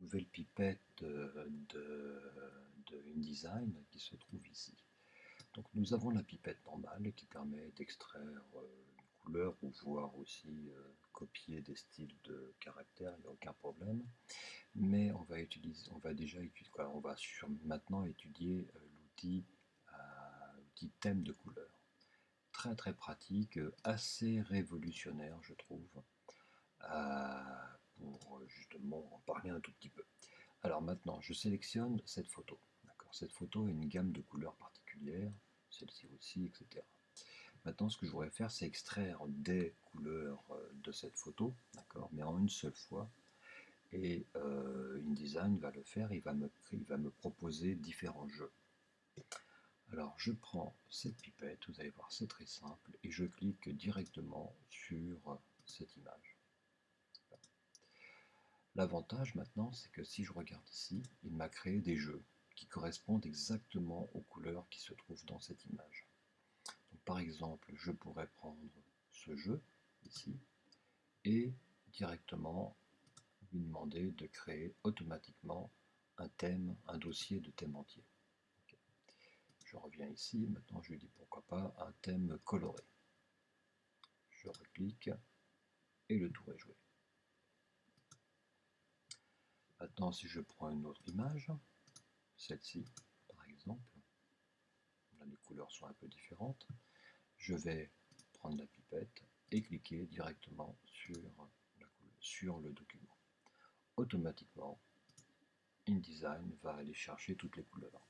nouvelle pipette de InDesign qui se trouve ici. Donc nous avons la pipette normale qui permet d'extraire une couleur ou voir aussi copier des styles de caractères, il n'y a aucun problème. Mais on va maintenant étudier l'outil thème de couleur. Très très pratique, assez révolutionnaire je trouve, pour justement en parler un tout petit peu. Alors maintenant, je sélectionne cette photo. Cette photo a une gamme de couleurs particulière, celle-ci aussi, etc. Maintenant, ce que je voudrais faire, c'est extraire des couleurs de cette photo, mais en une seule fois. Et InDesign va le faire, il va me proposer différents jeux. Alors, je prends cette pipette, vous allez voir, c'est très simple, et je clique directement sur cette image. L'avantage maintenant, c'est que si je regarde ici, il m'a créé des jeux qui correspondent exactement aux couleurs qui se trouvent dans cette image. Donc, par exemple, je pourrais prendre ce jeu ici et directement lui demander de créer automatiquement un thème, un dossier de thème entier. Okay. Je reviens ici, maintenant je lui dis pourquoi pas un thème coloré. Je reclique et le tour est joué. Maintenant, si je prends une autre image, celle-ci par exemple, là les couleurs sont un peu différentes, je vais prendre la pipette et cliquer directement sur le document. Automatiquement, InDesign va aller chercher toutes les couleurs.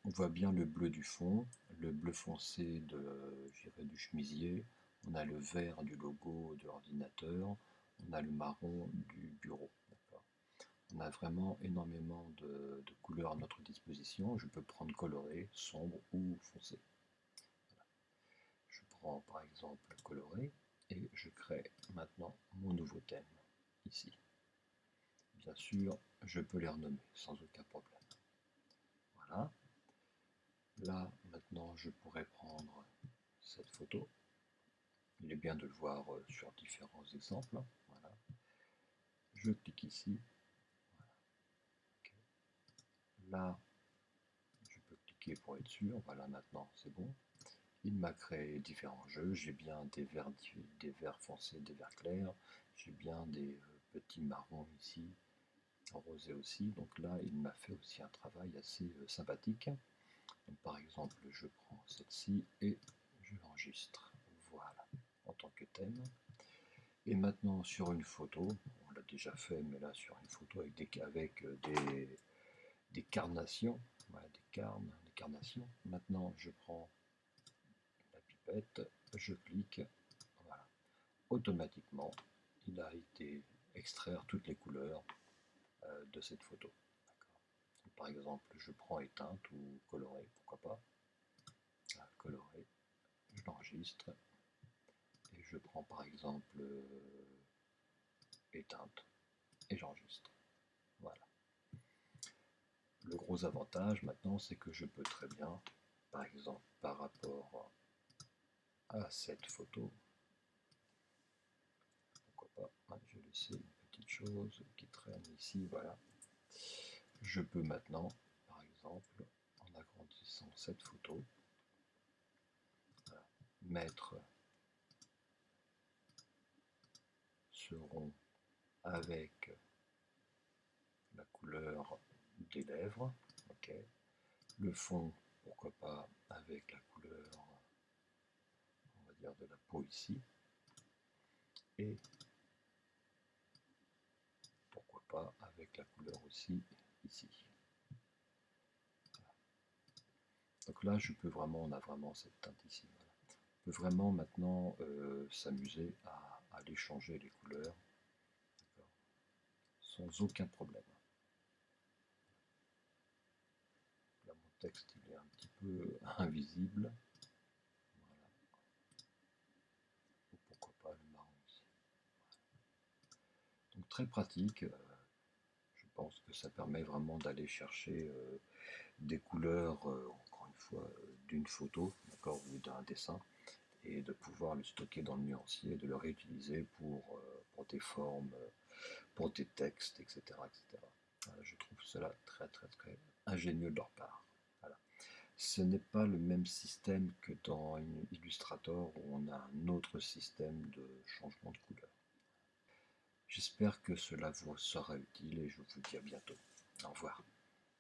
On voit bien le bleu du fond, le bleu foncé du chemisier, on a le vert du logo de l'ordinateur, on a le marron du bureau. On a vraiment énormément de couleurs à notre disposition. Je peux prendre coloré, sombre ou foncé. Voilà. Je prends par exemple coloré et je crée maintenant mon nouveau thème ici. Bien sûr, je peux les renommer sans aucun problème. Voilà. Là, maintenant, je pourrais prendre cette photo. Il est bien de le voir sur différents exemples. Voilà. Je clique ici. Voilà. Okay. Là, je peux cliquer pour être sûr. Voilà, maintenant, c'est bon. Il m'a créé différents jeux. J'ai bien des verts foncés, des verts clairs. J'ai bien des petits marrons ici, rosés aussi. Donc là, il m'a fait aussi un travail assez sympathique. Donc, par exemple, je prends celle-ci et je l'enregistre. Voilà, en tant que thème. Et maintenant, sur une photo, on l'a déjà fait, mais là, sur une photo avec des carnations, voilà, des carnations. Maintenant, je prends la pipette, je clique, voilà. Automatiquement, il a été extraire toutes les couleurs de cette photo. Par exemple, je prends éteinte ou coloré, pourquoi pas. Voilà, coloré, je l'enregistre et je prends par exemple éteinte et j'enregistre. Voilà. Le gros avantage maintenant, c'est que je peux très bien, par exemple, par rapport à cette photo, pourquoi pas, je vais laisser une petite chose qui traîne ici, voilà. Je peux maintenant, par exemple, en agrandissant cette photo, voilà, mettre ce rond avec la couleur des lèvres, ok. Le fond, pourquoi pas, avec la couleur, on va dire, de la peau ici, et pourquoi pas avec la couleur aussi ici. Voilà. Donc là, je peux vraiment, on a vraiment cette teinte ici. Voilà. On peut vraiment maintenant s'amuser à aller changer les couleurs sans aucun problème. Là, mon texte il est un petit peu invisible. Voilà. Ou pourquoi pas le marron ici. Voilà. Donc très pratique. Je pense que ça permet vraiment d'aller chercher des couleurs, encore une fois, d'une photo, d'accord, ou d'un dessin, et de pouvoir le stocker dans le nuancier, de le réutiliser pour tes formes, pour tes textes, etc. etc. cela très ingénieux de leur part. Voilà. Ce n'est pas le même système que dans Illustrator où on a un autre système de changement de couleur. J'espère que cela vous sera utile et je vous dis à bientôt. Au revoir.